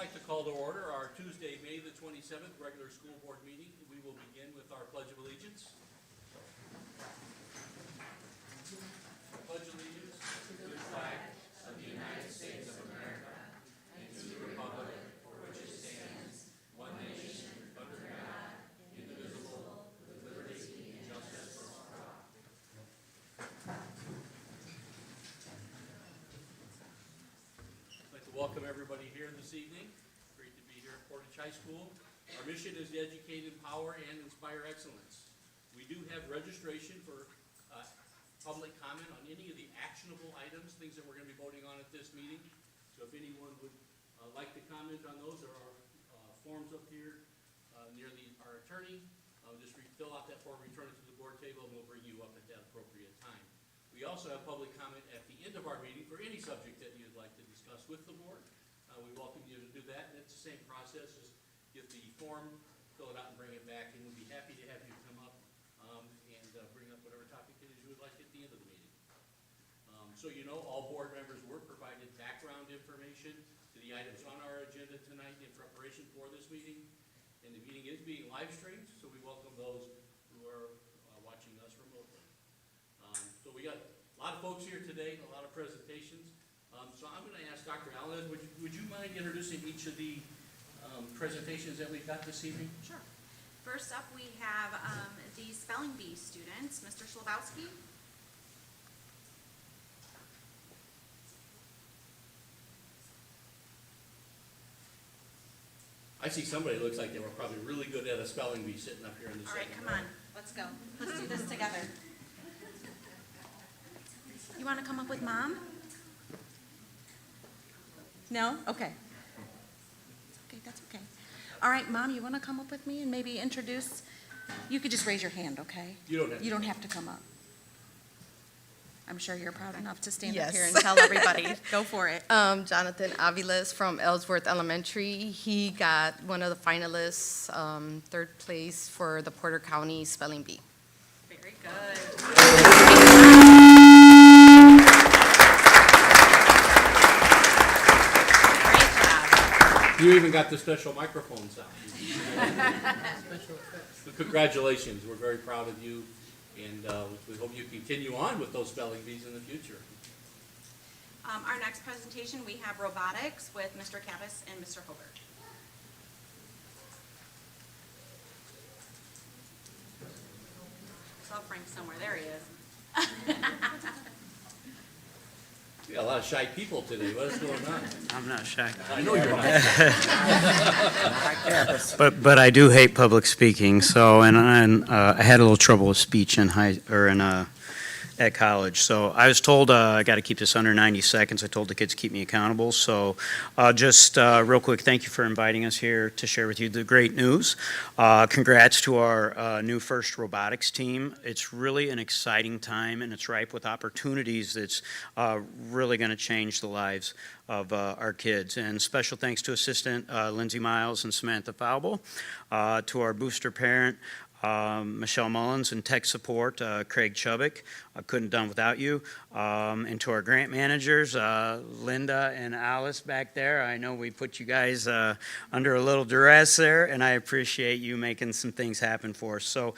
like to call to order our Tuesday, May the 27th regular school board meeting. We will begin with our Pledge of Allegiance. I pledge allegiance to the flag of the United States of America and to the republic for which it stands, one nation, under God, indivisible, with liberty and justice for all. I'd like to welcome everybody here this evening. Great to be here at Portage High School. Our mission is to educate, empower, and inspire excellence. We do have registration for public comment on any of the actionable items, things that we're going to be voting on at this meeting. So if anyone would like to comment on those, there are forms up here near our attorney. Just fill out that form, return it to the board table, and we'll bring you up at that appropriate time. We also have public comment at the end of our meeting for any subject that you'd like to discuss with the board. We welcome you to do that, and it's the same process. Just get the form, fill it out, and bring it back, and we'll be happy to have you come up and bring up whatever topic it is you would like at the end of the meeting. So you know, all board members were provided background information to the items on our agenda tonight in preparation for this meeting, and the meeting is being live streamed, so we welcome those who are watching us remotely. So we got a lot of folks here today, a lot of presentations. So I'm going to ask Dr. Allen, would you mind introducing each of the presentations that we've got this evening? Sure. First up, we have the Spelling Bee students, Mr. Schlabowski. I see somebody who looks like they were probably really good at a spelling bee sitting up here in the All right, second come row. on, let's go. Let's do this together. You want to come up with Mom? No? Okay. Okay, that's okay. All right, Mom, you want to come up with me and maybe introduce? You could just raise your hand, okay? You don't have to. Come up. I'm sure you're proud enough to stand up Yes. here and tell everybody. Go for it. Jonathan Aviles from Ellsworth Elementary. He got one of the finalists, third place for the Porter County Spelling Bee. Very good. Great job. You even got the special microphone sound. So congratulations. We're very proud of you, and we hope you continue on with those spelling bees in the future. Our next presentation, we have robotics with Mr. Kappus and Mr. Hobert. Saw Frank somewhere. There he is. We got a lot of shy people today. What is going on? I'm not shy. I know you're not. But I do hate public speaking. So and I had a little trouble with speech at college. So I was told I got to keep this under 90 seconds. I told the kids to keep me accountable. So just real quick, thank you for inviting us here to share with you the great news. Congrats to our new first robotics team. It's really an exciting time, and it's ripe with opportunities that's really going to change the lives of our kids. And special thanks to Assistant Lindsay Miles and Samantha Faubel, to our booster parent, Michelle Mullins, and tech support, Craig Chubbuck. I couldn't have done without you. And to our grant managers, Linda and Alice back there. I know we put you guys under a little duress there, and I appreciate you making some things happen for us. So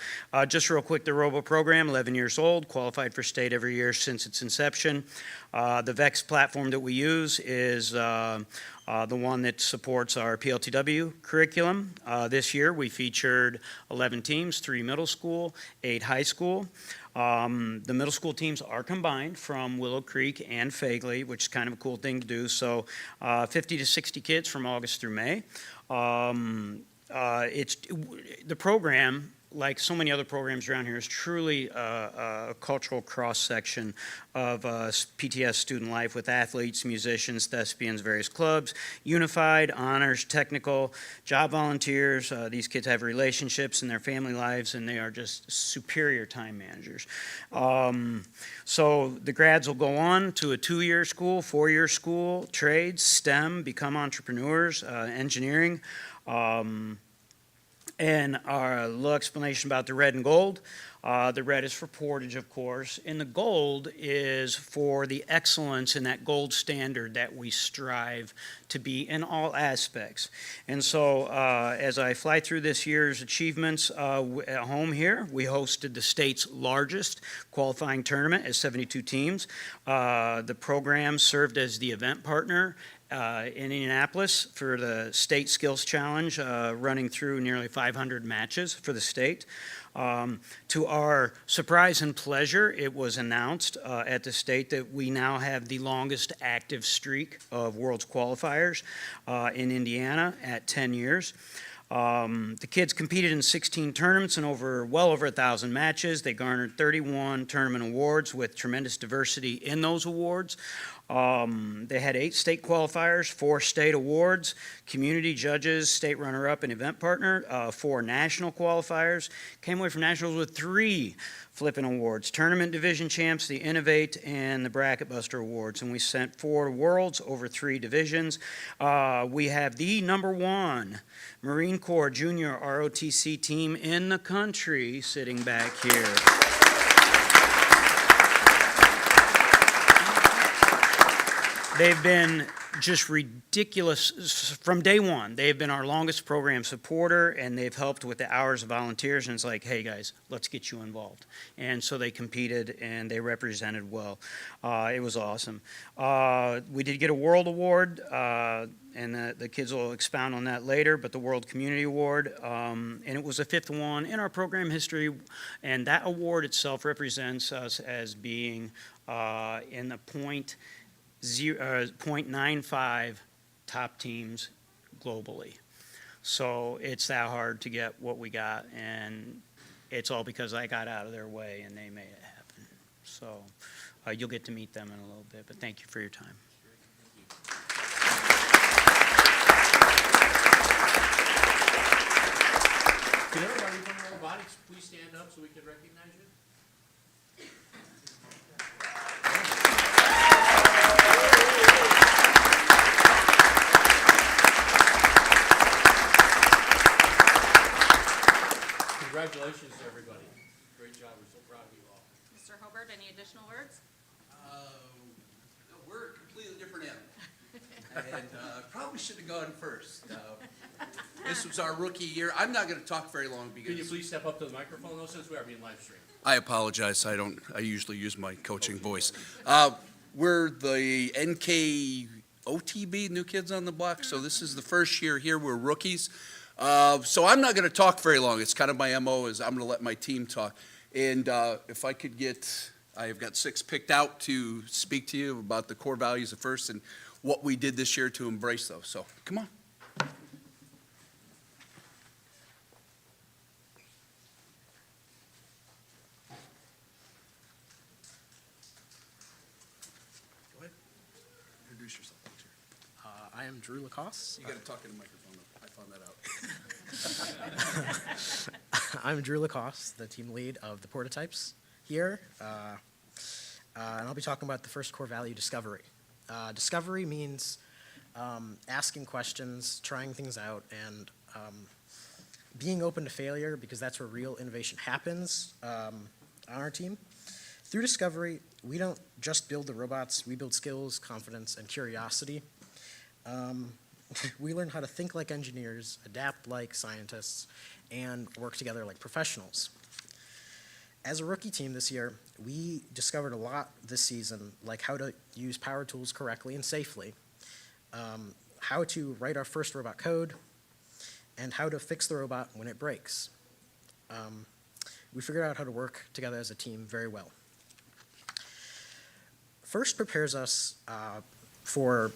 just real quick, the Robo program, 11 years old, qualified for state every year since its inception. The VEX platform that we use is the one that supports our PLTW curriculum. This year we featured 11 teams, 3 middle school, 8 high school. The middle school teams are combined from Willow Creek and Fagley, which is kind of a cool thing to do. So 50 to 60 kids from August through May. It's the program, like so many other programs around here, is truly a cultural cross-section of PTS student life with athletes, musicians, thespians, various clubs, unified, honors, technical, job volunteers. These kids have relationships in their family lives, and they are just superior time managers. So the grads will go on to a 2-year school, 4-year school, trades, STEM, become entrepreneurs, engineering. And our little explanation about the red and gold. The red is for Portage, of course, and the gold is for the excellence in that gold standard that we strive to be in all aspects. And so as I fly through this year's achievements at home here, we hosted the state's largest qualifying tournament at 72 teams. The program served as the event partner in Indianapolis for the State Skills Challenge, running through nearly 500 matches for the state. To our surprise and pleasure, it was announced at the state that we now have the longest active streak of World's qualifiers in Indiana at 10 years. The kids competed in 16 tournaments and well over 1,000 matches. They garnered 31 tournament awards with tremendous diversity in those awards. They had 8 state qualifiers, 4 state awards, community judges, state runner-up, and event partner, 4 national qualifiers. Came away from nationals with 3 flipping awards, tournament division champs, the Innovate, and the Bracket Buster awards. And we sent 4 worlds over 3 divisions. We have the #1 Marine Corps Junior ROTC team in the country sitting back here. They've been just ridiculous from day one. They've been our longest program supporter, and they've helped with the hours of volunteers, and it's like, hey guys, let's get you involved. And so they competed and they represented well. It was awesome. We did get a World Award, and the kids will expound on that later, but the World Community Award, and it was the 5th one in our program history, and that award itself represents us as being in the 0.95 top teams globally. So it's that hard to get what we got, and it's all because I got out of their way and they made it happen. So you'll get to meet them in a little bit, but thank you for your time. Could everybody from robotics please stand up so we can recognize you? Congratulations to everybody. Great job. We're so proud of you all. Mr. Hobart, any additional words? We're a completely different animal. And probably should have gone first. This was our rookie year. I'm not going to talk very long Can you because please step up to the microphone though, since we are being live streamed? I apologize. I usually use my coaching voice. We're the NKOTB, New Kids on the Block. So this is the first year here. We're rookies. So I'm not going to talk very long. It's kind of my MO is I'm going to let my team talk. And if I could I've got 6 picked out to speak to you about the core values of FIRST and what we did this year to embrace those. So come on. Go ahead. Introduce yourself. I am Drew Lacoste. You got to talk in the microphone. I found that out. I'm Drew Lacoste, the team lead of the prototypes here. And I'll be talking about the first core value, discovery. Discovery means asking questions, trying things out, and being open to failure, because that's where real innovation happens on our team. Through discovery, we don't just build the robots, we build skills, confidence, and curiosity. We learn how to think like engineers, adapt like scientists, and work together like professionals. As a rookie team this year, we discovered a lot this season, like how to use power tools correctly and safely, how to write our first robot code, and how to fix the robot when it breaks. We figured out how to work together as a team very well. FIRST prepares us for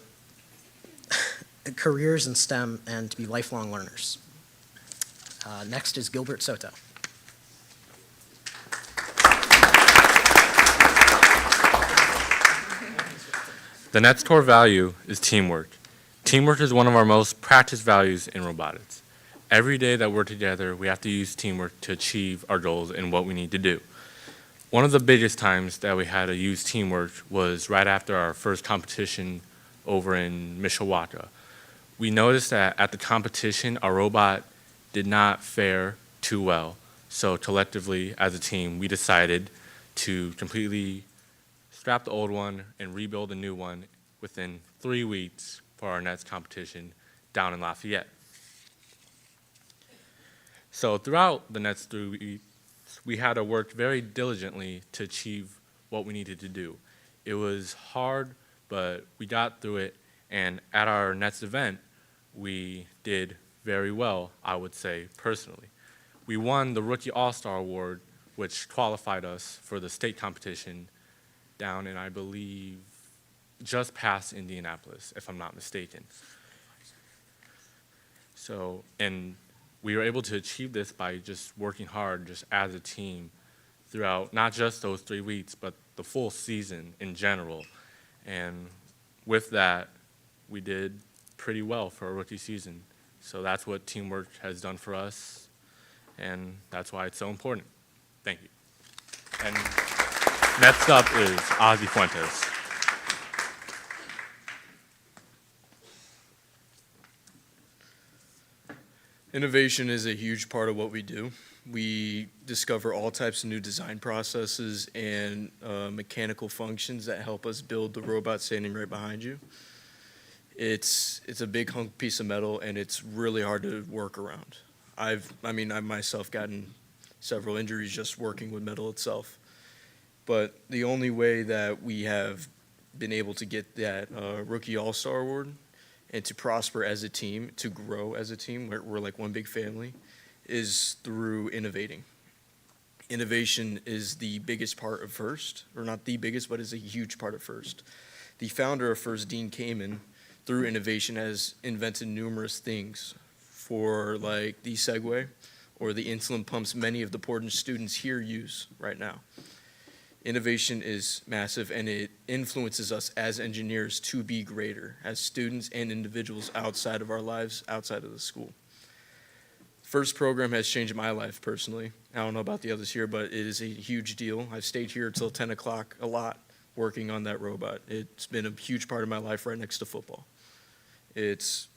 careers in STEM and to be lifelong learners. Next is Gilbert Soto. The next core value is teamwork. Teamwork is one of our most practiced values in robotics. Every day that we're together, we have to use teamwork to achieve our goals and what we need to do. One of the biggest times that we had to use teamwork was right after our first competition over in Mishawaka. We noticed that at the competition, our robot did not fare too well. So collectively, as a team, we decided to completely scrap the old one and rebuild a new one within 3 weeks for our next competition down in Lafayette. So throughout the next 3 weeks, we had to work very diligently to achieve what we needed to do. It was hard, but we got through it, and at our next event, we did very well, I would say, personally. We won the Rookie All-Star Award, which qualified us for the state competition down in, I believe, just past Indianapolis, if I'm not mistaken. So, and we were able to achieve this by just working hard, just as a team, throughout not just those 3 weeks, but the full season in general. And with that, we did pretty well for a rookie season. So that's what teamwork has done for us, and that's why it's so important. Thank you. And next up is Ozzy Fuentes. Innovation is a huge part of what we do. We discover all types of new design processes and mechanical functions that help us build the robot standing right behind you. It's a big hunk piece of metal, and it's really hard to work around. I've myself gotten several injuries just working with metal itself. But the only way that we have been able to get that Rookie All-Star Award and to prosper as a team, to grow as a team, we're like one big family, is through innovating. Innovation is the biggest part of FIRST, or not the biggest, but is a huge part of FIRST. The founder of FIRST, Dean Kamen, through innovation has invented numerous things for like the Segway or the insulin pumps many of the Portage students here use right now. Innovation is massive, and it influences us as engineers to be greater, as students and individuals outside of our lives, outside of the school. FIRST program has changed my life personally. I don't know about the others here, but it is a huge deal. I've stayed here till 10 o'clock a lot working on that robot. It's been a huge part of my life right next to football. It's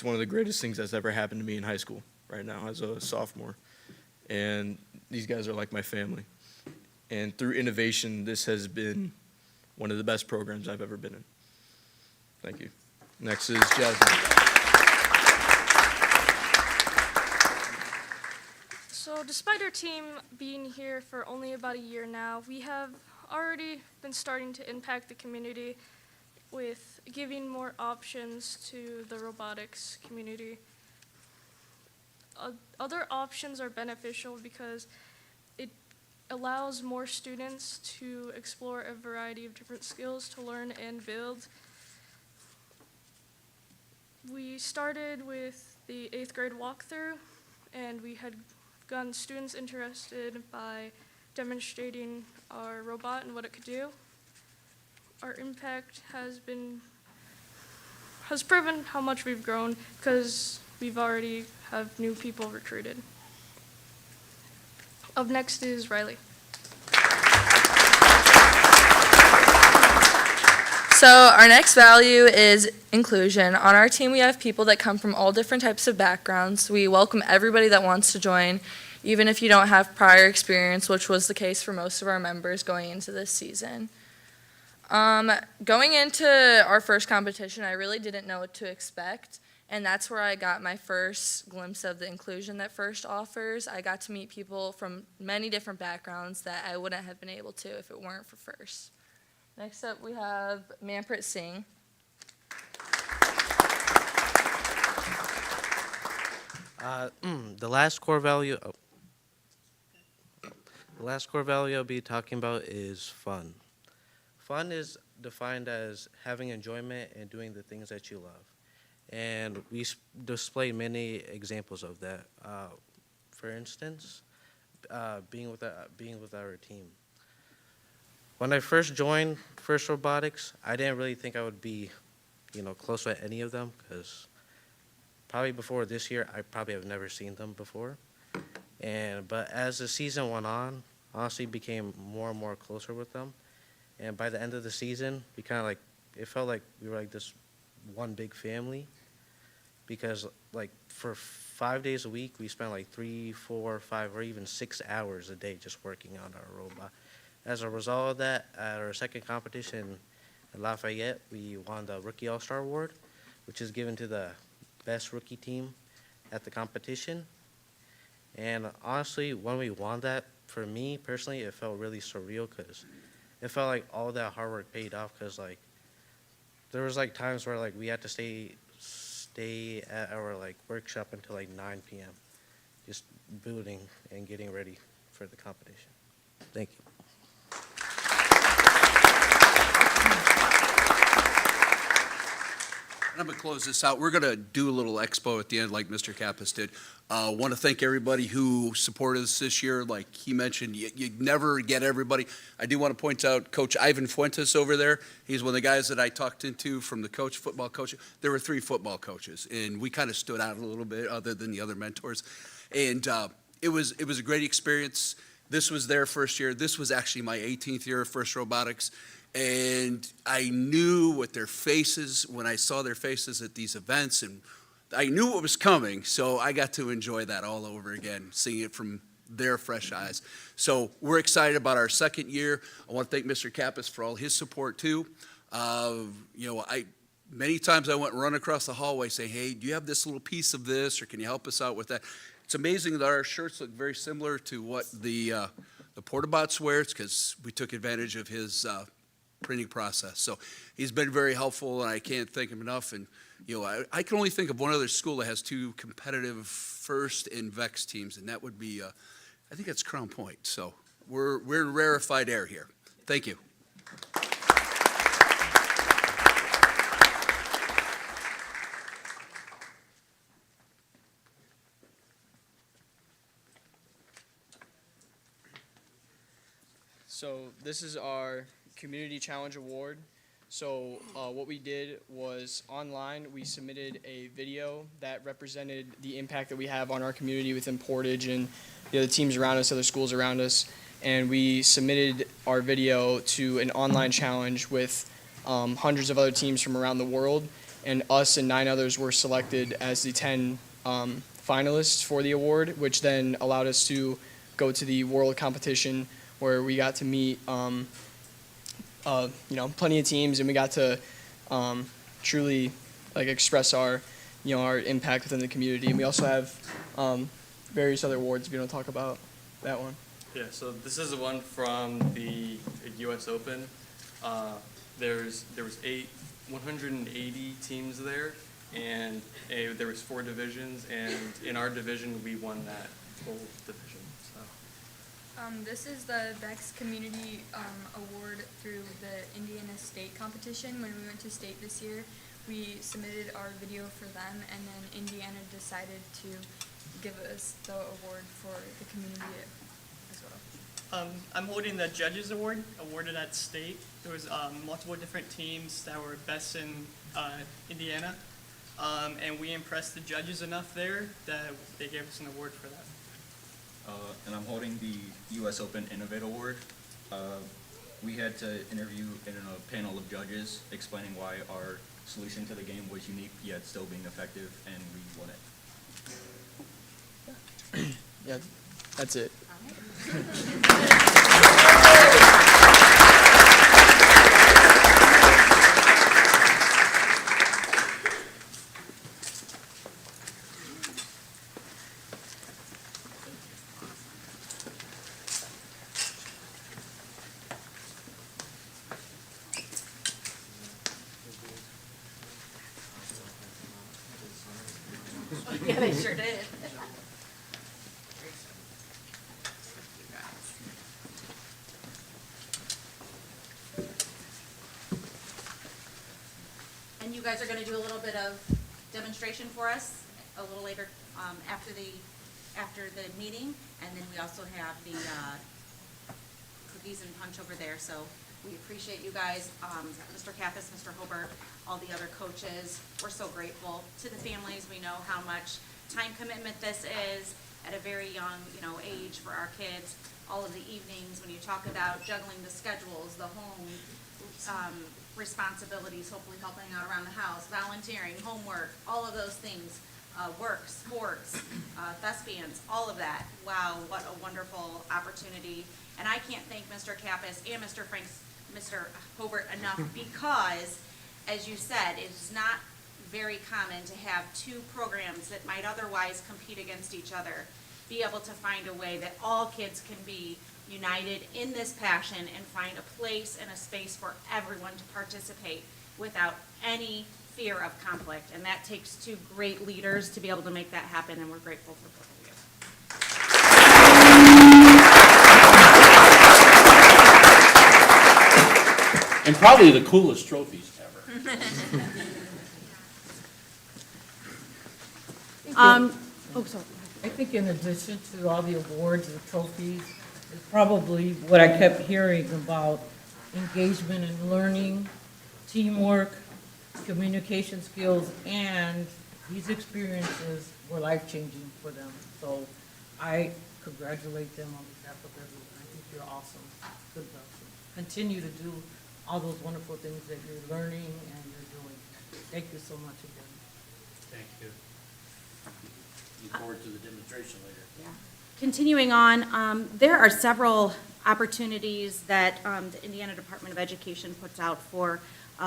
one of the greatest things that's ever happened to me in high school right now as a sophomore. And these guys are like my family. And through innovation, this has been one of the best programs I've ever been in. Thank you. Next is Jasmine. So despite our team being here for only about a year now, we have already been starting to impact the community with giving more options to the robotics community. Other options are beneficial because it allows more students to explore a variety of different skills to learn and build. We started with the 8th grade walkthrough, and we had gotten students interested by demonstrating our robot and what it could do. Our impact has proven how much we've grown because we've already have new people recruited. Up next is Riley. So our next value is inclusion. On our team, we have people that come from all different types of backgrounds. We welcome everybody that wants to join, even if you don't have prior experience, which was the case for most of our members going into this season. Going into our first competition, I really didn't know what to expect, and that's where I got my first glimpse of the inclusion that FIRST offers. I got to meet people from many different backgrounds that I wouldn't have been able to if it weren't for FIRST. Next up, we have Manpreet Singh. The last core value I'll be talking about is fun. Fun is defined as having enjoyment and doing the things that you love. And we display many examples of that. For instance, being with our team. When I first joined FIRST Robotics, I didn't really think I would be, close with any of them, because probably before this year, I probably have never seen them before. But as the season went on, honestly became more and more closer with them. And by the end of the season, it felt like we were like this one big family, because like for 5 days a week, we spend like 3, 4, 5, or even 6 hours a day just working on our robot. As a result of that, at our second competition in Lafayette, we won the Rookie All-Star Award, which is given to the best rookie team at the competition. And honestly, when we won that, for me personally, it felt really surreal because it felt like all that hard work paid off, because like there was like times where like we had to stay at our like workshop until like 9 p.m. just building and getting ready for the competition. Thank you. I'm going to close this out. We're going to do a little expo at the end like Mr. Kappas did. Want to thank everybody who supported us this year. Like he mentioned, you never get everybody. I do want to point out Coach Ivan Fuentes over there. He's one of the guys that I talked into from the football coach. There were 3 football coaches, and we kind of stood out a little bit other than the other mentors. And it was a great experience. This was their first year. This was actually my 18th year of First Robotics. And I knew what their faces, when I saw their faces at these events, and I knew what was coming, so I got to enjoy that all over again, seeing it from their fresh eyes. So we're excited about our second year. I want to thank Mr. Kappas for all his support too. Many times I went and run across the hallway saying, hey, do you have this little piece of this, or can you help us out with that? It's amazing that our shirts look very similar to what the Portabots wear. It's because we took advantage of his printing process. So he's been very helpful, and I can't thank him enough. And I can only think of one other school that has 2 competitive First and Vex teams, and that would be, I think that's Crown Point. So we're in rarefied air here. Thank you. So this is our Community Challenge Award. So what we did was online, we submitted a video that represented the impact that we have on our community within Portage and the other teams around us, other schools around us. And we submitted our video to an online challenge with hundreds of other teams from around the world. And us and 9 others were selected as the 10 finalists for the award, which then allowed us to go to the world competition where we got to meet plenty of teams, and we got to truly express our our impact within the community. And we also have various other awards if you want to talk about that one. Yeah, so this is the one from the U.S. Open. There was 180 teams there, and there was 4 divisions, and in our division we won that whole division. This is the Vex Community Award through the Indiana State competition. When we went to state this year, we submitted our video for them, and then Indiana decided to give us the award for the community as well. I'm holding the Judges Award, awarded at state. There was multiple different teams that were best in Indiana, and we impressed the judges enough there that they gave us an award for that. And I'm holding the U.S. Open Innovate Award. We had to interview in a panel of judges explaining why our solution to the game was unique yet still being effective, and we won it. Yeah, that's it. Yeah, they sure did. And you guys are gonna do a little bit of demonstration for us a little later, after the meeting. And then we also have the, cookies and punch over there, so we appreciate you guys, Mr. Kappas, Mr. Hobart, all the other coaches. We're so grateful to the families. We know how much time commitment this is at a very young, age for our kids. All of the evenings when you talk about juggling the schedules, the home, responsibilities, hopefully helping out around the house, volunteering, homework, all of those things, work, sports, thespians, all of that. Wow, what a wonderful opportunity. And I can't thank Mr. Kappas and Mr. Hobart enough because, as you said, it's not very common to have two programs that might otherwise compete against each other be able to find a way that all kids can be united in this passion and find a place and a space for everyone to participate without any fear of conflict. And that takes two great leaders to be able to make that happen, and we're grateful for both of you. And probably the coolest trophies ever. Oh, sorry. I think in addition to all the awards and trophies, is probably what I kept hearing about engagement and learning, teamwork, communication skills, and these experiences were life-changing for them. So I congratulate them on behalf of everyone. I think you're awesome. Good luck. Continue to do all those wonderful things that you're learning and you're doing. Thank you so much again. Thank you. Look forward to the demonstration later. Yeah. Continuing on, there are several opportunities that the Indiana Department of Education puts out for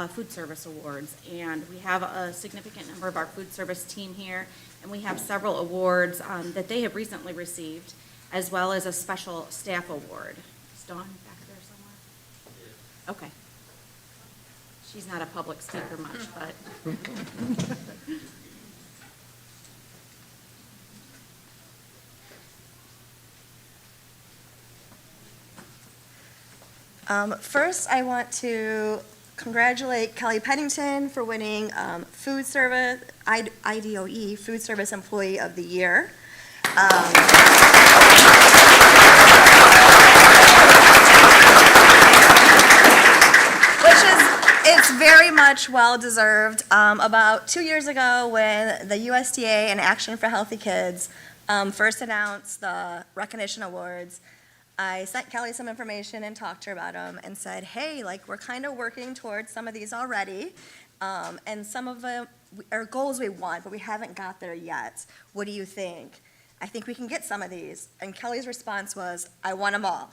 food service awards. And we have a significant number of our food service team here, and we have several awards that they have recently received, as well as a special staff award. Is Dawn back there somewhere? Okay. She's not a public speaker much, but. First, I want to congratulate Kelly Pennington for winning Food Service, IDOE, Food Service Employee of the Year. It's very much well-deserved. About 2 years ago, when the USDA and Action for Healthy Kids first announced the recognition awards, I sent Kelly some information and talked to her about them and said, hey, like, we're kind of working towards some of these already, and some of them are goals we want, but we haven't got there yet. What do you think? I think we can get some of these. And Kelly's response was, I want them all.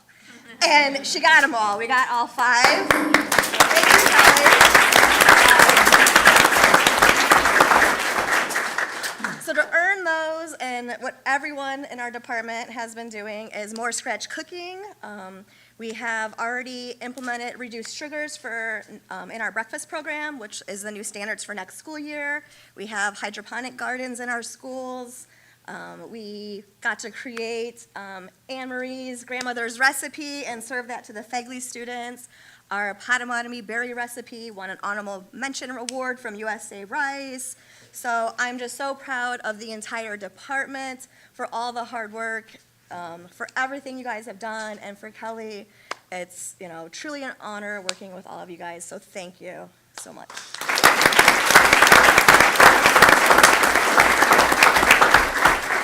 And she got them all. We got all 5. Thank you, Kelly. So to earn those, and what everyone in our department has been doing is more scratch cooking. We have already implemented reduced sugars for in our breakfast program, which is the new standards for next school year. We have hydroponic gardens in our schools. We got to create Anne Marie's grandmother's recipe and serve that to the Fegley students. Our Potawatomi berry recipe won an honorable mention award from USA Rice. So I'm just so proud of the entire department for all the hard work, for everything you guys have done, and for Kelly, it's, you know, truly an honor working with all of you guys, so thank you so much.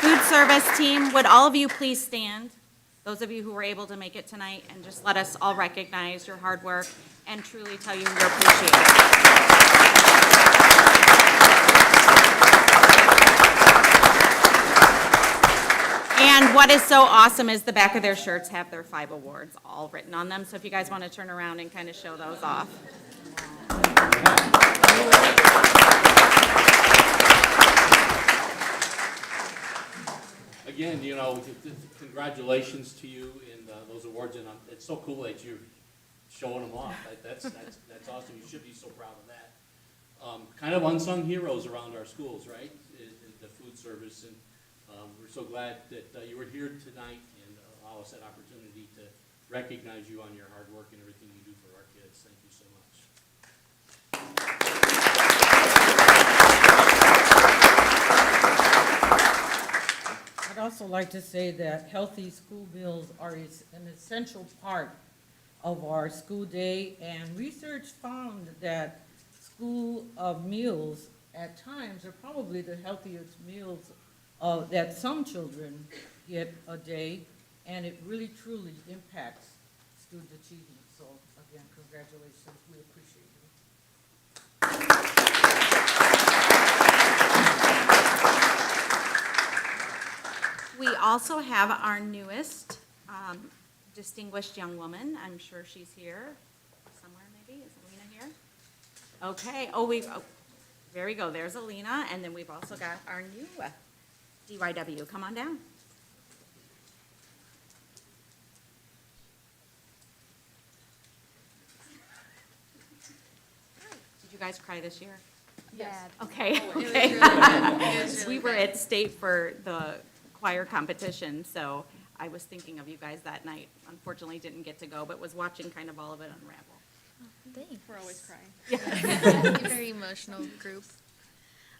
Food service team, would all of you please stand? Those of you who were able to make it tonight, and just let us all recognize your hard work and truly tell you you're appreciated. And what is so awesome is the back of their shirts have their 5 awards all written on them. So if you guys want to turn around and kind of show those off. Again, you know, congratulations to you in those awards, and it's so cool that you're showing them off. That's awesome. You should be so proud of that. Kind of unsung heroes around our schools, right? In the food service, and we're so glad that you were here tonight and allow us that opportunity to recognize you on your hard work and everything you do for our kids. Thank you so much. I'd also like to say that healthy school meals are an essential part of our school day, and research found that school meals at times are probably the healthiest meals that some children get a day, and it really truly impacts student achievement. So again, congratulations, we appreciate you. We also have our newest distinguished young woman. I'm sure she's here somewhere maybe. Is Alina here? Okay. There we go. There's Alina. And then we've also got our new DYW. Come on down. Did you guys cry this year? Yes. Okay. Oh, it was Okay. really bad. It was really We were bad. at state for the choir competition, so I was thinking of you guys that night. Unfortunately, didn't get to go, but was watching kind of all of it unravel. Thanks. We're always crying. Very emotional group.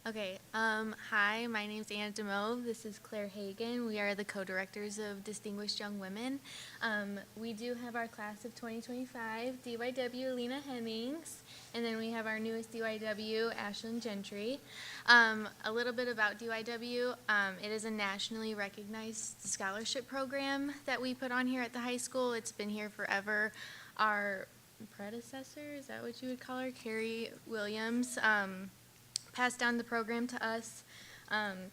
Okay, hi, my name's Anna DeMove. This is Claire Hagan. We are the co-directors of Distinguished Young Women. We do have our class of 2025, DYW Alina Hennings, and then we have our newest DYW, Ashlyn Gentry. A little bit about DYW. It is a nationally recognized scholarship program that we put on here at the high school. It's been here forever. Our predecessor, is that what you would call her? Carrie Williams, passed down the program to us.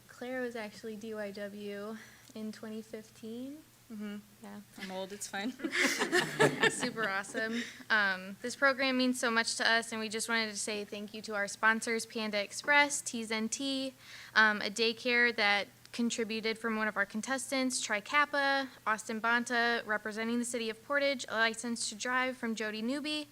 Claire was actually DYW in 2015. Mm-hmm. Yeah. I'm old, it's fine. Super awesome. This program means so much to us, and we just wanted to say thank you to our sponsors, Panda Express, T's and T, a daycare that contributed from one of our contestants, Tri Kappa, Austin Bonta, representing the city of Portage, a license to drive from Jody Newby,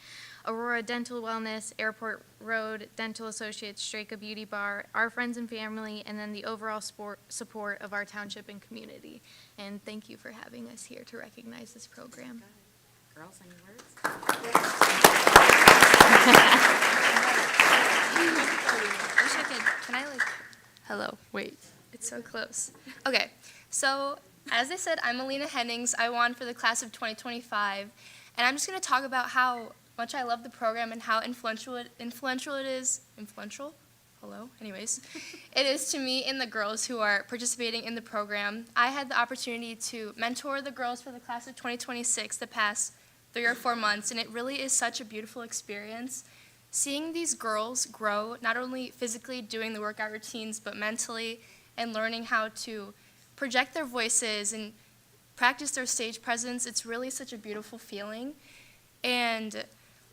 Aurora Dental Wellness, Airport Road Dental Associates, Straka Beauty Bar, our friends and family, and then the overall support of our township and community. And thank you for having us here to recognize this program. Girls, any words? Wish I could, can I hello, wait, it's so close. Okay, so as I said, I'm Alina Hennings. I won for the class of 2025, and I'm just gonna talk about how much I love the program and how influential it is, hello, anyways, it is to me and the girls who are participating in the program. I had the opportunity to mentor the girls for the class of 2026 the past 3 or 4 months, and it really is such a beautiful experience. Seeing these girls grow, not only physically doing the workout routines, but mentally and learning how to project their voices and practice their stage presence, it's really such a beautiful feeling. And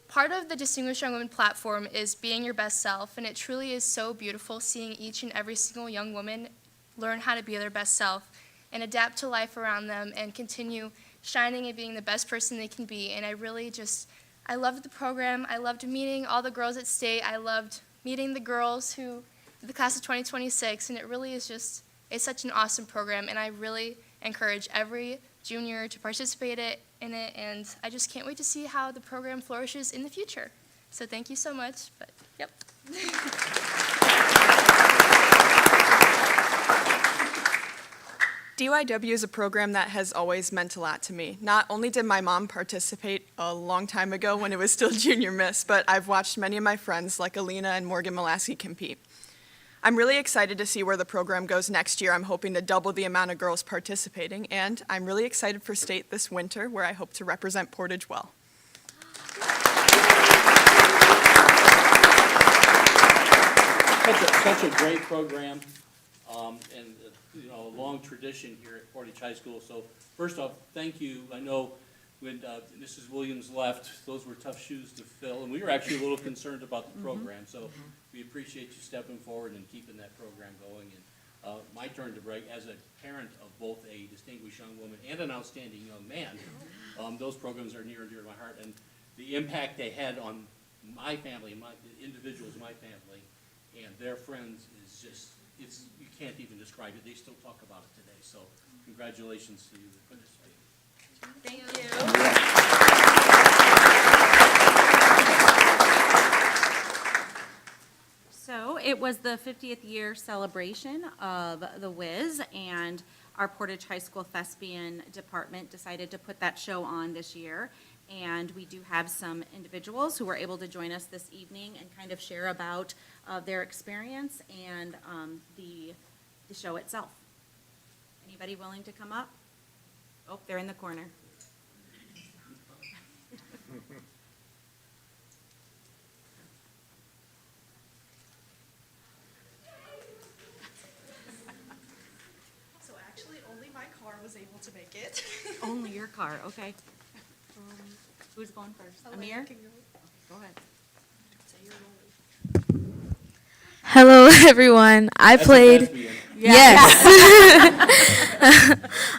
part of the Distinguished Young Women platform is being your best self, and it truly is so beautiful seeing each and every single young woman learn how to be their best self and adapt to life around them and continue shining and being the best person they can be. And I loved the program. I loved meeting all the girls at state. I loved meeting the girls the class of 2026, and it really is it's such an awesome program, and I really encourage every junior to participate in it, and I just can't wait to see how the program flourishes in the future. So thank you so much, but yep. DYW is a program that has always meant a lot to me. Not only did my mom participate a long time ago when it was still junior miss, but I've watched many of my friends like Alina and Morgan Molaski compete. I'm really excited to see where the program goes next year. I'm hoping to double the amount of girls participating, and I'm really excited for state this winter, where I hope to represent Portage well. Such a great program, and a long tradition here at Portage High School. So first off, thank you. I know when Mrs. Williams left, those were tough shoes to fill, and we were actually a little concerned about the program. So we appreciate you stepping forward and keeping that program going. And my turn to brag, as a parent of both a distinguished young woman and an outstanding young man, those programs are near and dear to my heart. And the impact they had on my family, the individuals in my family, and their friends is just, you can't even describe it. They still talk about it today. So congratulations to you for participating. Thank you. So it was the 50th year celebration of the Wiz, and our Portage High School Thespian Department decided to put that show on this year. And we do have some individuals who were able to join us this evening and kind of share about their experience and the show itself. Anybody willing to come up? Oh, they're in the corner. able to make it. Only your car, okay. Who's going first? Amir? Go ahead. Hello, everyone. I played. Yes.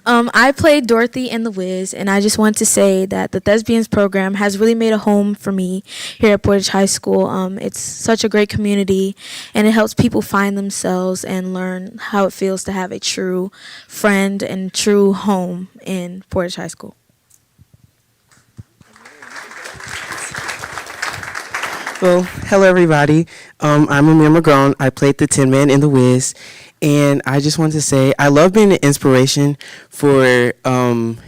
I played Dorothy in The Wiz, and I just want to say that the Thespians program has really made a home for me here at Portage High School. It's such a great community, and it helps people find themselves and learn how it feels to have a true friend and true home in Portage High School. Well, hello everybody. I'm Amir McGrone. I played the Tin Man in The Wiz, and I just want to say I love being an inspiration for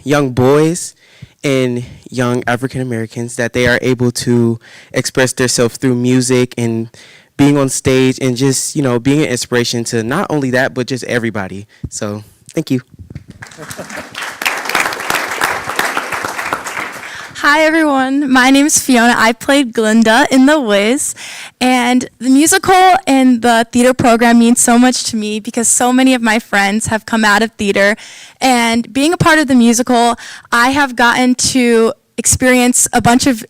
young boys and young African Americans, that they are able to express themselves through music and being on stage, and just, you know, being an inspiration to not only that but just everybody. So, thank you. Hi everyone, my name is Fiona. I played Glinda in The Wiz, and the musical and the theater program means so much to me because so many of my friends have come out of theater, and being a part of the musical, I have gotten to experience a bunch of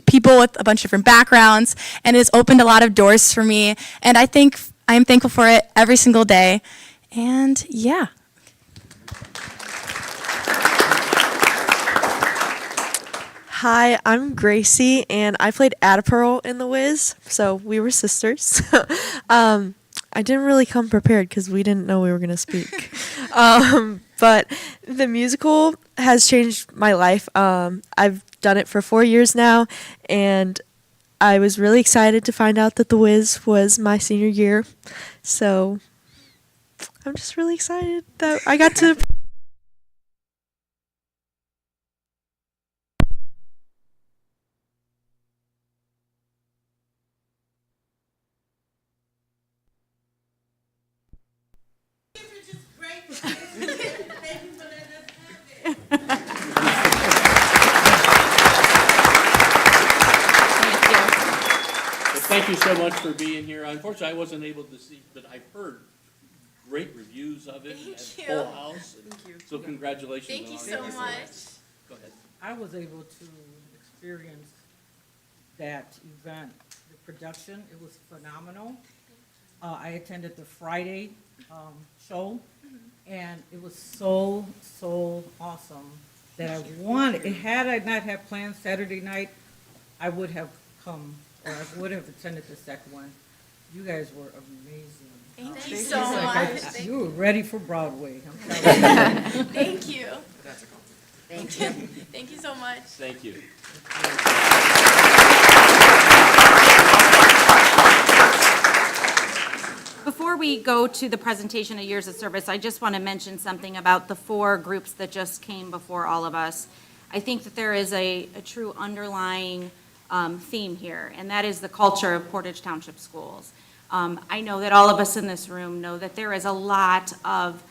people with a bunch of different backgrounds, and it has opened a lot of doors for me, and I am thankful for it every single day, and yeah. Hi, I'm Gracie, and I played Ada Pearl in The Wiz, so we were sisters. I didn't really come prepared because we didn't know we were going to speak. But the musical has changed my life. I've done it for 4 years now, and I was really excited to find out that The Wiz was my senior year. So I'm just really excited that I got to... Thank you so much for being here. Unfortunately, I wasn't able to see, but I've heard great reviews of it. Thank at you. Full House. Thank you. So congratulations. Thank you on all so that. much. Go ahead. I was able to experience that event, the production. It was phenomenal. I attended the Friday show, and it was so awesome that I wanted. Had I not had plans Saturday night, I would have come, or I would have attended the second one. You guys were amazing. Thank you so much. You were ready for Broadway. I'm telling you. Thank you. That's a compliment. Thank you. Thank you so much. Thank you. Before we go to the presentation of years of service, I just want to mention something about the 4 groups that just came before all of us. I think that there is a true underlying theme here, and that is the culture of Portage Township Schools. I know that all of us in this room know that there is a lot of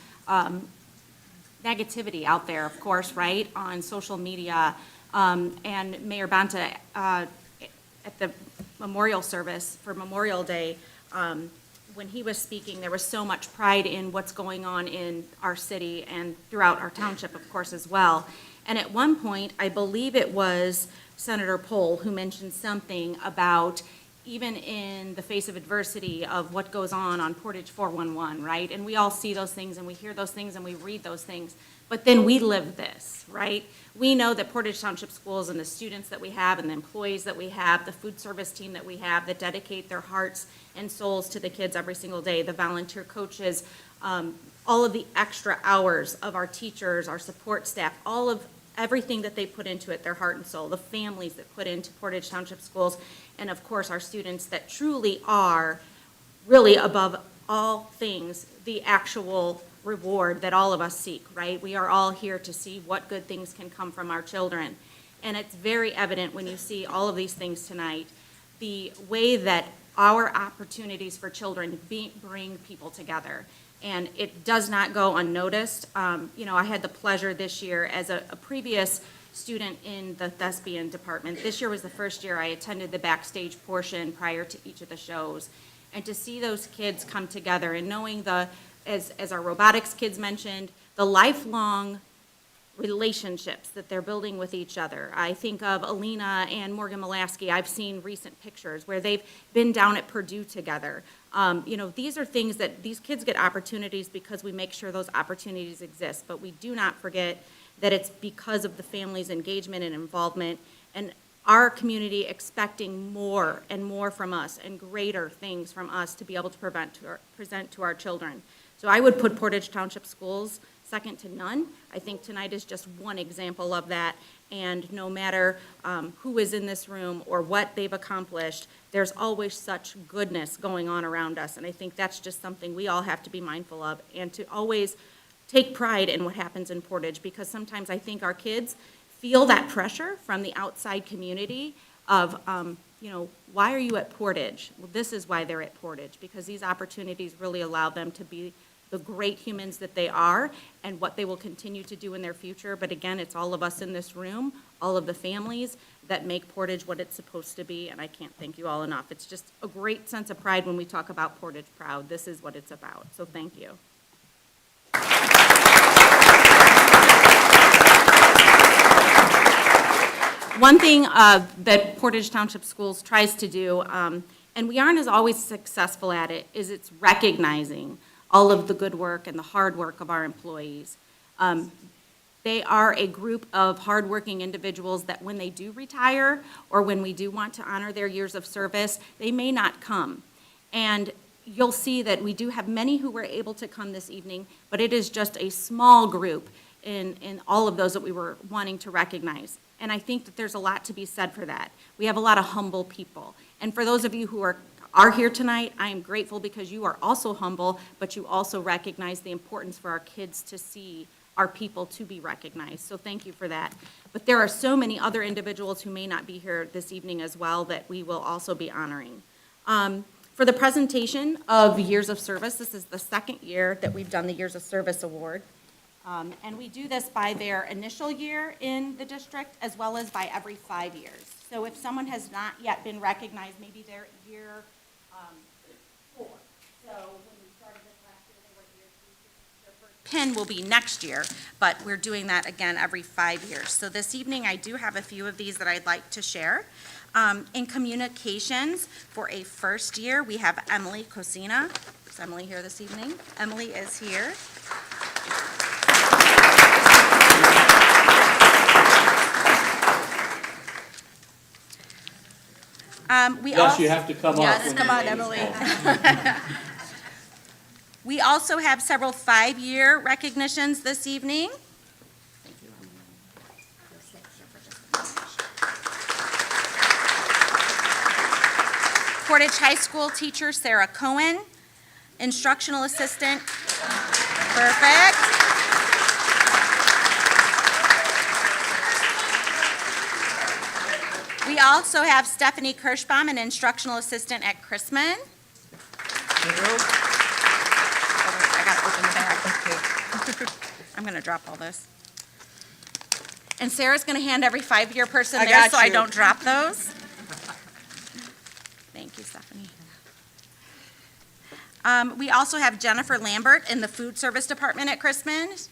negativity out there, of course, right, on social media. And Mayor Banta, at the memorial service for Memorial Day, when he was speaking, there was so much pride in what's going on in our city and throughout our township, of course, as well. And at one point, I believe it was Senator Pohl who mentioned something about even in the face of adversity of what goes on Portage 411, right? And we all see those things and we hear those things and we read those things, but then we live this, right? We know that Portage Township Schools and the students that we have and the employees that we have, the food service team that we have that dedicate their hearts and souls to the kids every single day, the volunteer coaches, all of the extra hours of our teachers, our support staff, all of everything that they put into it, their heart and soul, the families that put into Portage Township Schools, and of course our students that truly are really above all things the actual reward that all of us seek, right? We are all here to see what good things can come from our children. And it's very evident when you see all of these things tonight, the way that our opportunities for children bring people together. And it does not go unnoticed. I had the pleasure this year as a previous student in the thespian department. This year was the first year I attended the backstage portion prior to each of the shows. And to see those kids come together and knowing as our robotics kids mentioned, the lifelong relationships that they're building with each other. I think of Alina and Morgan Molaski. I've seen recent pictures where they've been down at Purdue together. You know, these are things that these kids get opportunities because we make sure those opportunities exist. But we do not forget that it's because of the family's engagement and involvement and our community expecting more and more from us and greater things from us to be able to present to our children. So I would put Portage Township Schools second to none. I think tonight is just one example of that. And no matter who is in this room or what they've accomplished, there's always such goodness going on around us. And I think that's just something we all have to be mindful of and to always take pride in what happens in Portage, because sometimes I think our kids feel that pressure from the outside community of, you know, why are you at Portage? Well, this is why they're at Portage, because these opportunities really allow them to be the great humans that they are and what they will continue to do in their future. But again, it's all of us in this room, all of the families that make Portage what it's supposed to be, and I can't thank you all enough. It's just a great sense of pride when we talk about Portage Proud. This is what it's about, so thank you. One thing that Portage Township Schools tries to do, and we aren't as always successful at it, is it's recognizing all of the good work and the hard work of our employees. They are a group of hardworking individuals that when they do retire or when we do want to honor their years of service, they may not come. And you'll see that we do have many who were able to come this evening, but it is just a small group in all of those that we were wanting to recognize. And I think that there's a lot to be said for that. We have a lot of humble people. And for those of you who are here tonight, I am grateful because you are also humble, but you also recognize the importance for our kids to see our people to be recognized. So thank you for that. But there are so many other individuals who may not be here this evening as well that we will also be honoring. For the presentation of Years of Service, this is the second year that we've done the Years of Service Award. And we do this by their initial year in the district as well as by every 5 years. So if someone has not yet been recognized, maybe they're year 4. So when we started this last year, they were year 3. Their first pin will be next year, but we're doing that again every 5 years. So this evening, I do have a few of these that I'd like to share. In communications, for a first year, we have Emily Cosina. Is Emily here this evening? Emily is here. Yes, you have to come up. Yes, come on, Emily. We also have several 5-year recognitions this evening. Thank you, Emily. Portage High School teacher Sarah Cohen, instructional assistant. Perfect. We also have Stephanie Kirschbaum, an instructional assistant at Chrisman. I gotta open the bag. I'm gonna drop all this. And Sarah's gonna hand every 5-year person there so I don't drop those. Thank you, Stephanie. We also have Jennifer Lambert in the food service department at Chrisman.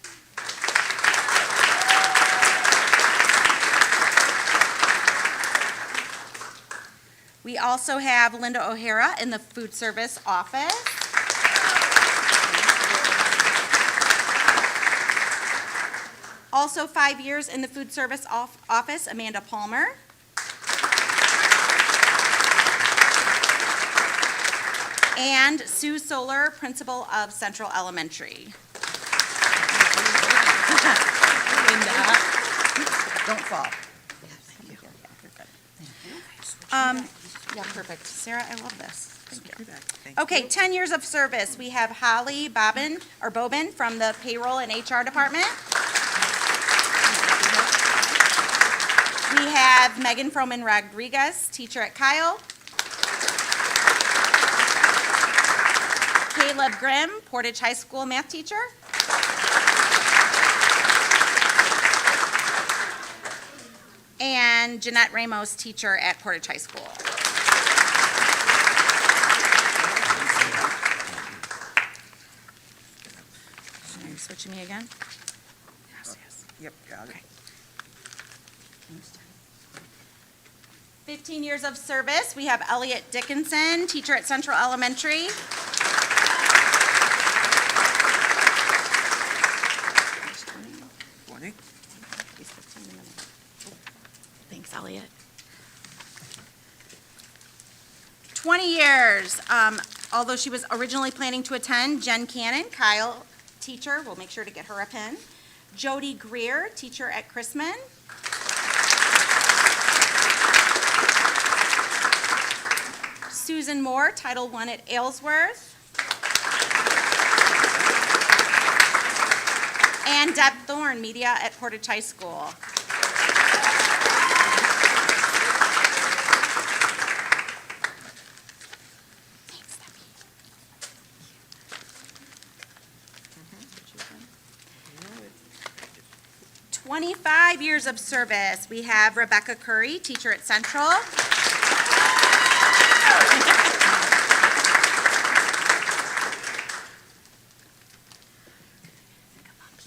We also have Linda O'Hara in the food service office. Also 5 years in the food service office, Amanda Palmer. And Sue Solar, principal of Central Elementary. Linda, don't fall. Yeah, perfect. Sarah, I love this. Thank you. Okay, 10 years of service. We have Holly Bobin from the payroll and HR department. We have Megan Froman Rodriguez, teacher at Kyle. Caleb Grimm, Portage High School math teacher. And Jeanette Ramos, teacher at Portage High School. Are you switching me again? Yes, yes. Yep, got it. 15 years of service, we have Elliot Dickinson, teacher at Central Elementary. Thanks, Elliot. 20 years, although she was originally planning to attend, Jen Cannon, Kyle, teacher, we'll make sure to get her a pin. Jody Greer, teacher at Chrisman. Susan Moore, Title I at Aylesworth. And Deb Thorne, media at Portage High School. Thanks, Debbie. 25 years of service. We have Rebecca Curry, teacher at Central.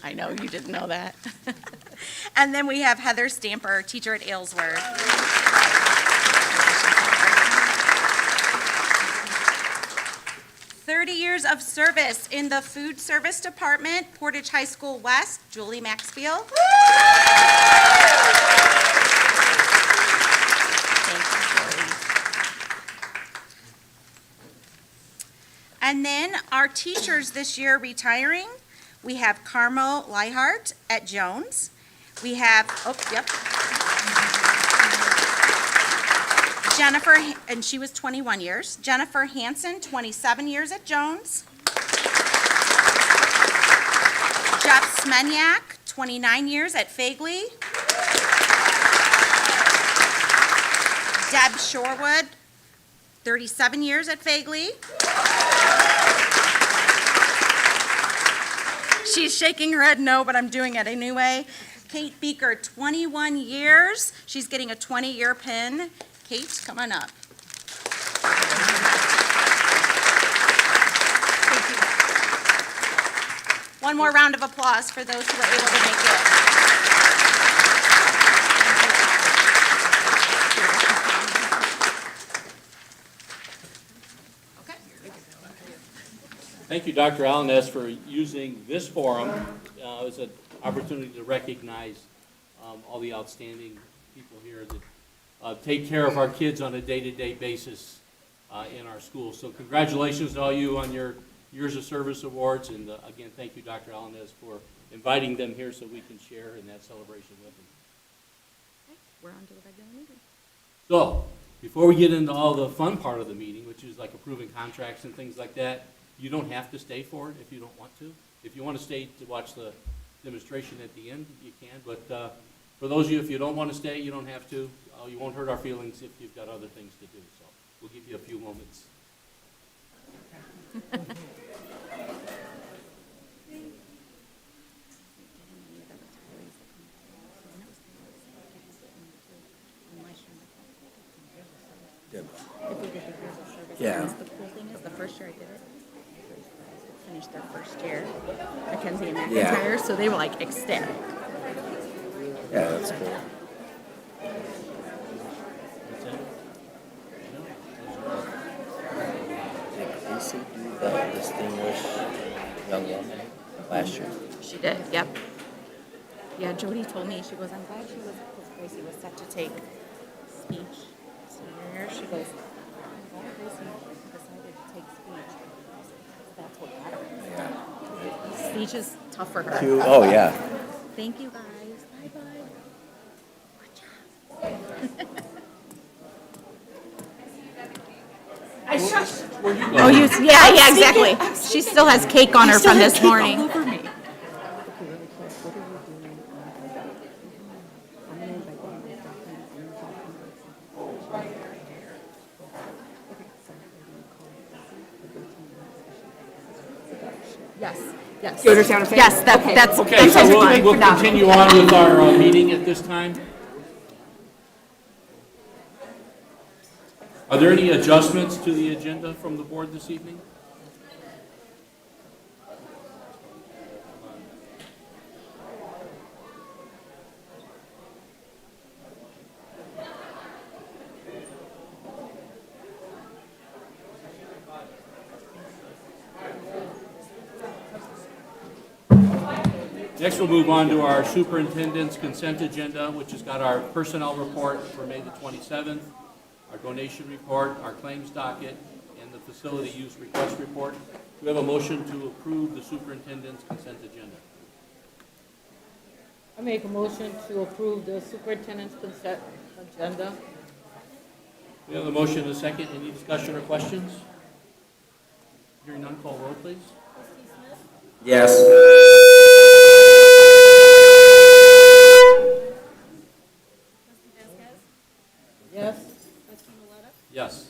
I know you didn't know that. And then we have Heather Stamper, teacher at Aylesworth. Years of service in the food service department, Portage High School West, Julie Maxfield. Thank you, Julie. And then our teachers this year retiring, we have Carmo Leihart at Jones. We have, Jennifer, and she was 21 years. Jennifer Hansen, 27 years at Jones. Jeff Smenyak, 29 years at Fagley. Deb Shorewood, 37 years at Fagley. She's shaking her head no, but I'm doing it anyway. Kate Beaker, 21 years. She's getting a 20-year pin. Kate, come on up. Thank you. One more round of applause for those who were able to make it. Thank you, Dr. Allen, for using this forum as an opportunity to recognize all the outstanding people here that take care of our kids on a day-to-day basis in our schools. So congratulations to all you on your Years of Service Awards, and again, thank you, Dr. Allen, for inviting them here so we can share in that celebration with them. Okay, we're on to the regular meeting. So, before we get into all the fun part of the meeting, which is like approving contracts and things like that, you don't have to stay for it if you don't want to. If you want to stay to watch the demonstration at the end, you can, but for those of you, if you don't want to stay, you don't have to. You won't hurt our feelings if you've got other things to do, so we'll give you a few moments. Yeah. The cool thing is, the first year I did it, finished their first year, Mackenzie and McIntyre, so they were like ecstatic. Yeah, that's cool. Did Gracie do the distinguished young woman last year? She did, yep. Yeah, Jody told me, she goes, I'm glad she was, because Gracie was set to take speech senior year. She goes, I'm glad Gracie decided to take speech. That's what got her. Yeah. Speech is tough for her. Oh, yeah. Thank you, guys. Bye-bye. Good job. I shushed. Oh, yeah, exactly. She still has cake on her from this morning. All over me. Yes, yes. You understand what I'm saying? Yes, that's. Okay, so we'll continue on with our meeting at this time. Are there any adjustments to the agenda from the board this evening? Next, we'll move on to our superintendent's consent agenda, which has got our personnel report for May the 27th, our donation report, our claims docket, and the facility use request report. Do we have a motion to approve the superintendent's consent agenda? I make a motion to approve the superintendent's consent agenda. We have a motion and a second. Any discussion or questions? Hearing none, call roll, please. Yes. Yes. Yes.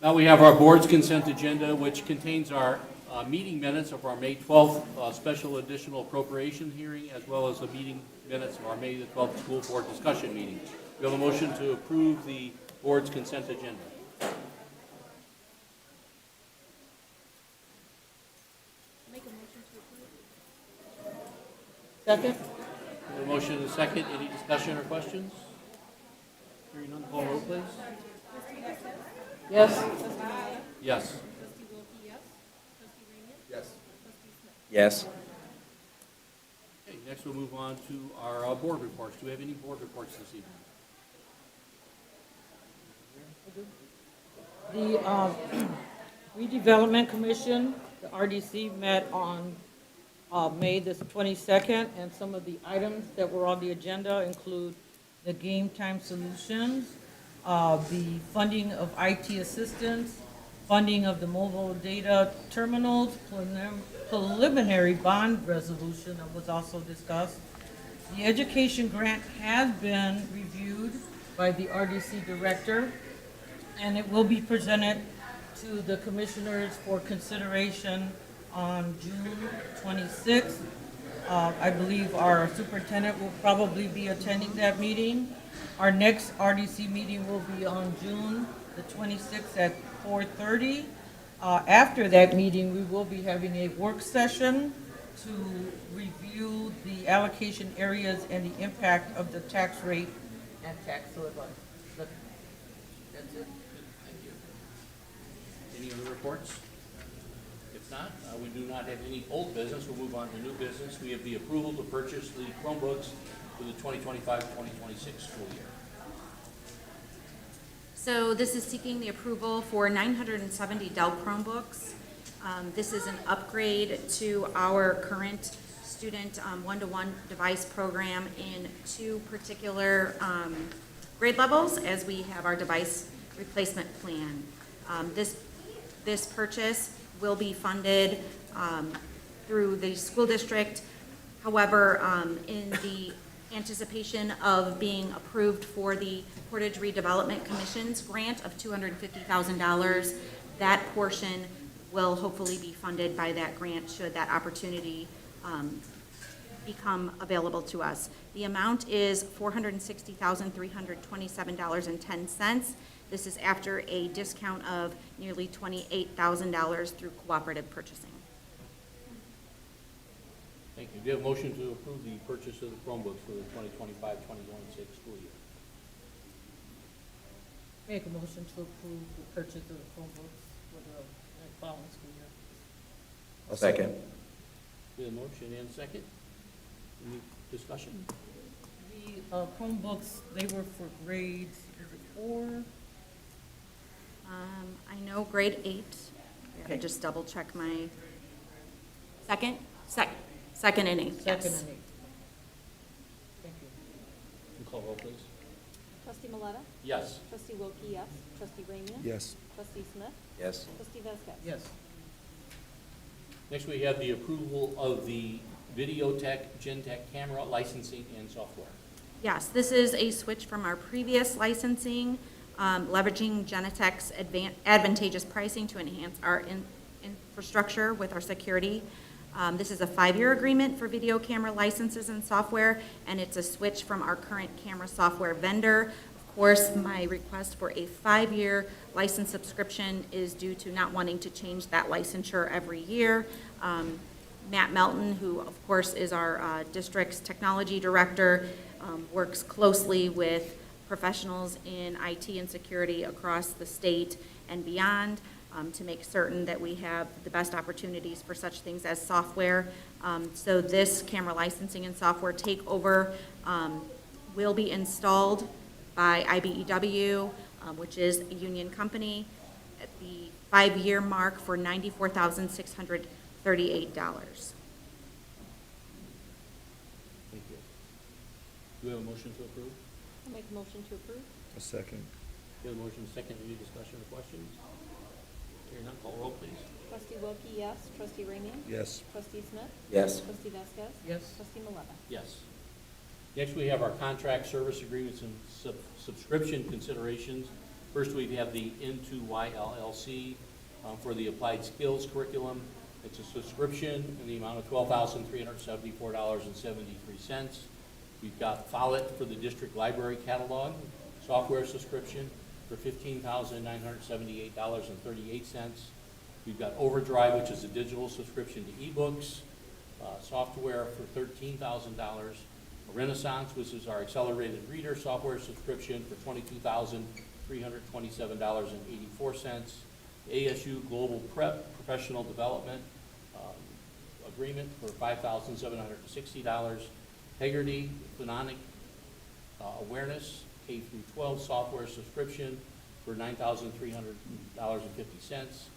Now we have our board's consent agenda, which contains our meeting minutes of our May 12th special additional appropriation hearing, as well as the meeting minutes of our May the 12th school board discussion meeting. We have a motion to approve the board's consent agenda. Second? We have a motion and a second. Any discussion or questions? Hearing none, call roll, please. Yes. Yes. Yes. Okay, next we'll move on to our board reports. Do we have any board reports this evening? The redevelopment commission, the RDC, met on May the 22nd, and some of the items that were on the agenda include the game time solutions, the funding of IT assistance, funding of the mobile data terminals, preliminary bond resolution that was also discussed. The education grant has been reviewed by the RDC director, and it will be presented to the commissioners for consideration on June 26th. I believe our superintendent will probably be attending that meeting. Our next RDC meeting will be on June the 26th at 4:30. After that meeting, we will be having a work session to review the allocation areas and the impact of the tax rate and tax levy. That's it. Thank you. Any other reports? If not, we do not have any old business. We'll move on to new business. We have the approval to purchase the Chromebooks for the 2025-2026 school year. So this is seeking the approval for 970 Dell Chromebooks. This is an upgrade to our current student one-to-one device program in 2 particular grade levels, as we have our device replacement plan. This purchase will be funded through the school district. However, in the anticipation of being approved for the Portage Redevelopment Commission's grant of $250,000, that portion will hopefully be funded by that grant should that opportunity become available to us. The amount is $460,327.10. This is after a discount of nearly $28,000 through cooperative purchasing. Thank you. Do you have a motion to approve the purchase of the Chromebooks for the 2025-2026 school year? Make a motion to approve the purchase of the Chromebooks for the following school year. A second. We have a motion and a second. Any discussion? The Chromebooks, they were for grades, is it 4? I know grade 8. I just double check my second and 8. Second Yes. and 8. Thank you. Call roll, please. Trustee Maleta? Yes. Trustee Wilkie, yes. Trustee Ramian? Yes. Trustee Smith? Yes. Trustee Vasquez? Yes. Next, we have the approval of the Videotech Gentech camera licensing and software. Yes, this is a switch from our previous licensing, leveraging Genetech's advantageous pricing to enhance our infrastructure with our security. This is a 5-year agreement for video camera licenses and software, and it's a switch from our current camera software vendor. Of course, my request for a 5-year license subscription is due to not wanting to change that licensure every year. Matt Melton, who of course is our district's technology director, works closely with professionals in IT and security across the state and beyond. to make certain that we have the best opportunities for such things as software. So this camera licensing and software takeover will be installed by IBEW, which is a union company, at the 5-year mark for $94,638. Thank you. Do we have a motion to approve? I'll make a motion to approve. A second. We have a motion, second, any discussion or questions? Hearing none, call roll, please. Trustee Wilkie, yes. Trustee Ramian? Yes. Trustee Smith? Yes. Trustee Vasquez? Yes. Trustee Maleta? Yes. Next, we have our contract service agreements and subscription considerations. First, we have the N2Y LLC for the Applied Skills Curriculum. It's a subscription in the amount of $12,374.73. We've got Follett for the District Library Catalog, software subscription for $15,978.38. We've got Overdrive, which is a digital subscription to ebooks, software for $13,000. Renaissance, which is our accelerated reader software subscription for $22,327.84. ASU Global Prep Professional Development agreement for $5,760. Integrity Phononic Awareness K through 12 software subscription for $9,300.50.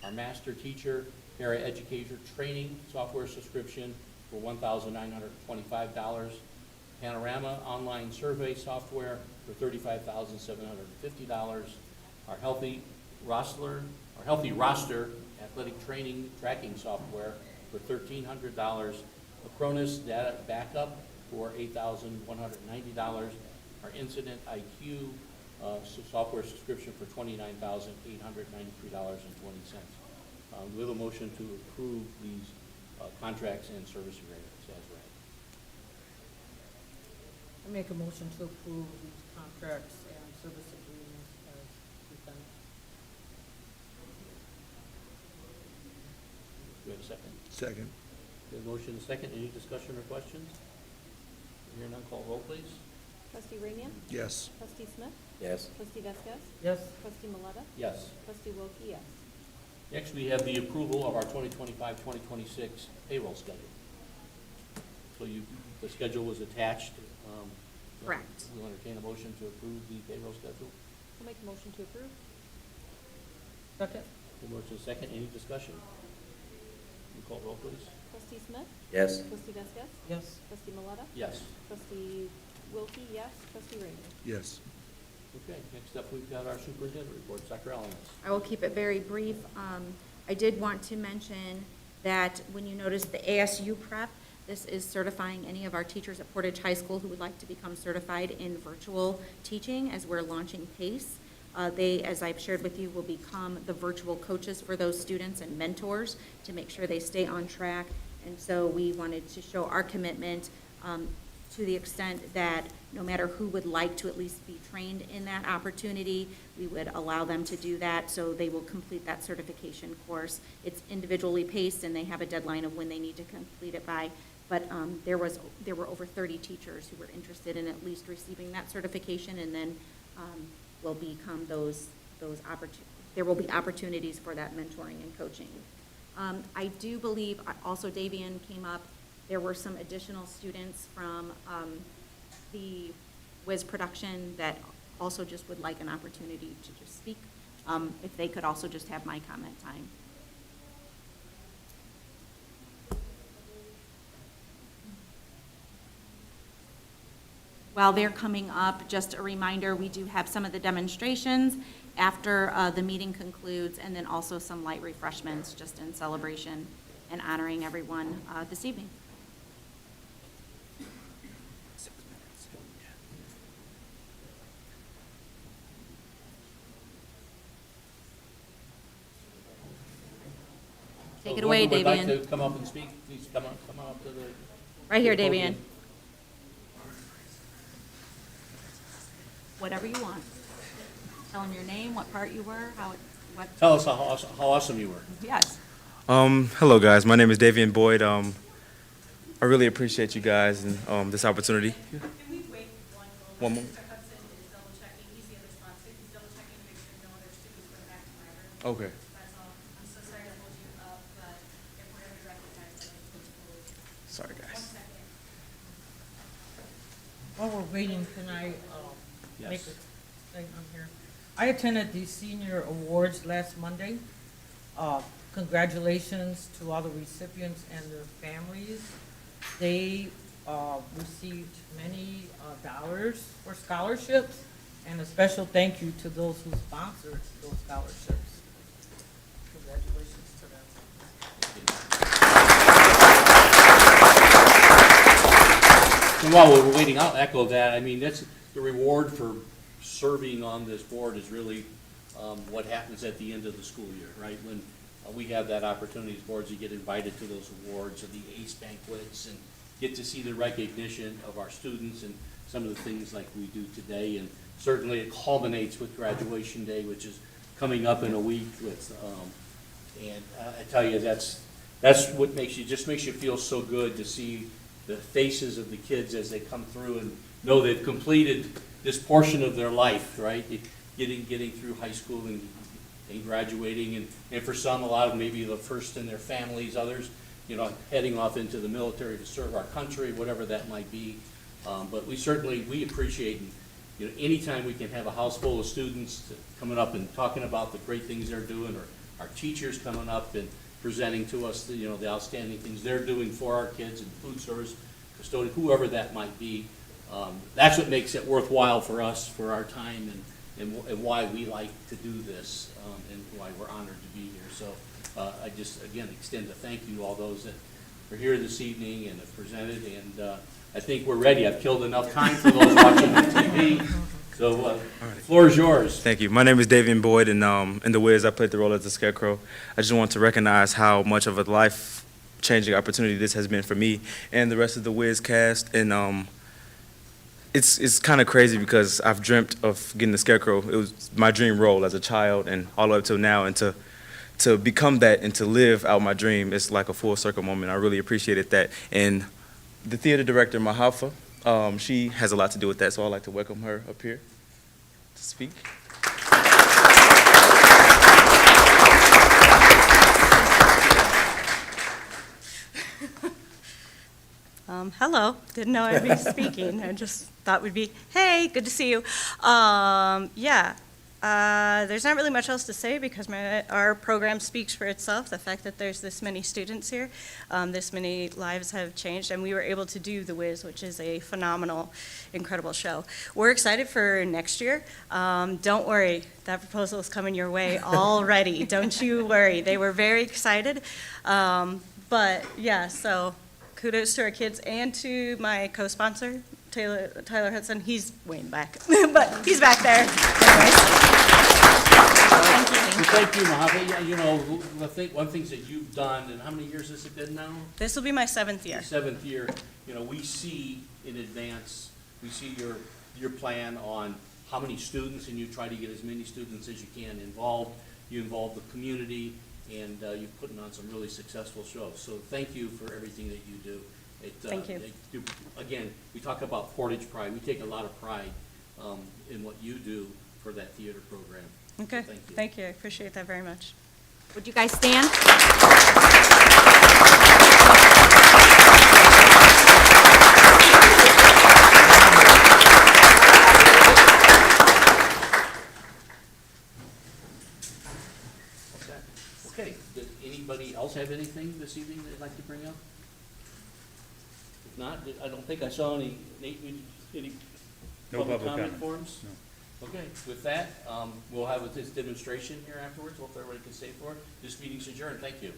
Our Master Teacher Paraeducator Training software subscription for $1,925. Panorama Online Survey Software for $35,750. Our Healthy Roster Athletic Training Tracking Software for $1,300. Acronis Data Backup for $8,190. Our Incident IQ software subscription for $29,893.20. We have a motion to approve these contracts and service agreements as read. I make a motion to approve these contracts and service agreements as presented. Do we have a second? Second. We have a motion and a second. Any discussion or questions? Hearing none, call roll, please. Trustee Ramian? Yes. Trustee Smith? Yes. Trustee Vasquez? Yes. Trustee Maleta? Yes. Trustee Wilkie, yes. Next, we have the approval of our 2025-2026 payroll schedule. So the schedule was attached. Correct. We'll entertain a motion to approve the payroll schedule. I'll make a motion to approve. Second. The motion is second. Any discussion? You call roll, please. Trustee Smith? Yes. Trustee Vasquez? Yes. Trustee Maleta? Yes. Trustee Wilkie, yes. Trustee Ramian? Yes. Okay, next up, we've got our superintendent reports. Dr. Alanis. I will keep it very brief. I did want to mention that when you notice the ASU prep, this is certifying any of our teachers at Portage High School who would like to become certified in virtual teaching as we're launching PACE. They, as I've shared with you, will become the virtual coaches for those students and mentors to make sure they stay on track. And so we wanted to show our commitment to the extent that no matter who would like to at least be trained in that opportunity, we would allow them to do that, so they will complete that certification course. It's individually paced, and they have a deadline of when they need to complete it by, but there were over 30 teachers who were interested in at least receiving that certification, and then will become there will be opportunities for that mentoring and coaching. I do believe, also Davian came up, there were some additional students from the WIS production that also just would like an opportunity to just speak. If they could also just have my comment time. While they're coming up, just a reminder, we do have some of the demonstrations after the meeting concludes, and then also some light refreshments just in celebration and honoring everyone this evening. Take it away, Whoever would like Davian. to come up and speak, please come on up to the. Right here, to the podium. Davian. Whatever you want. Tell them your name, what part you were, what. Tell us how awesome you were. Yes. Hello guys, my name is Davian Boyd. I really appreciate you guys and this opportunity. Can we wait one moment? Mr. Hudson is double checking, he's the other sponsor, he's double checking to make sure no other students went back to my room. Okay. That's Sorry, guys. While we're waiting, can I Yes. make a statement here? I attended the senior awards last Monday. Congratulations to all the recipients and their families. They received many dollars for scholarships, and a special thank you to those who sponsored those scholarships. Congratulations to them. And while we're waiting, I'll echo that. I mean, that's the reward for serving on this board is really what happens at the end of the school year, right? When we have that opportunity as boards, you get invited to those awards or the ACE banquets and get to see the recognition of our students and some of the things like we do today. And certainly it culminates with graduation day, which is coming up in a week with, and I tell you, that's what makes you feel so good to see the faces of the kids as they come through and know they've completed this portion of their life, right? Getting through high school and graduating, and for some, a lot of maybe the first in their families, others, you know, heading off into the military to serve our country, whatever that might be. But we appreciate, and, you know, anytime we can have a house full of students coming up and talking about the great things they're doing, or our teachers coming up and presenting to us, you know, the outstanding things they're doing for our kids, and food service, custodian, whoever that might be. That's what makes it worthwhile for us, for our time, and why we like to do this, and why we're honored to be here. So I just, again, extend a thank you to all those that are here this evening and have presented, and I think we're ready. I've killed enough time for those watching on TV. So the floor is yours. Thank you. My name is Davian Boyd, and in The Wiz, I played the role as the Scarecrow. I just want to recognize how much of a life-changing opportunity this has been for me and the rest of the Wiz cast. And it's kind of crazy because I've dreamt of getting the Scarecrow. It was my dream role as a child, and all the way up till now, and to become that and to live out my dream, it's like a full circle moment. I really appreciated that. And the theater director, Mahafa, she has a lot to do with that, so I'd like to welcome her up here to speak. Hello, didn't know I'd be speaking. I just thought we'd be, hey, good to see you. There's not really much else to say because our program speaks for itself. The fact that there's this many students here, this many lives have changed, and we were able to do The Wiz, which is a phenomenal, incredible show. We're excited for next year. Don't worry, that proposal is coming your way already. Don't you worry. They were very excited. So kudos to our kids and to my co-sponsor, Tyler Hudson. He's way in the back, but he's back there. Thank you, Mojave. Yeah, you know, one thing that you've done, and how many years has it been now? This will be my 7th year. Your 7th year. You know, we see in advance, we see your plan on how many students, and you try to get as many students as you can involved. You involve the community, and you're putting on some really successful shows. So thank you for everything that you do. Thank you. Again, we talk about Portage Pride. We take a lot of pride in what you do for that theater program. Okay, So thank you. I appreciate that very much. Would you guys stand? Okay, does anybody else have anything this evening they'd like to bring up? If not, I don't think I saw any No public public comment comment. forms? No. Okay, with that, we'll have this demonstration here afterwards. Hope everybody can stay for it. This meeting's adjourned. Thank you.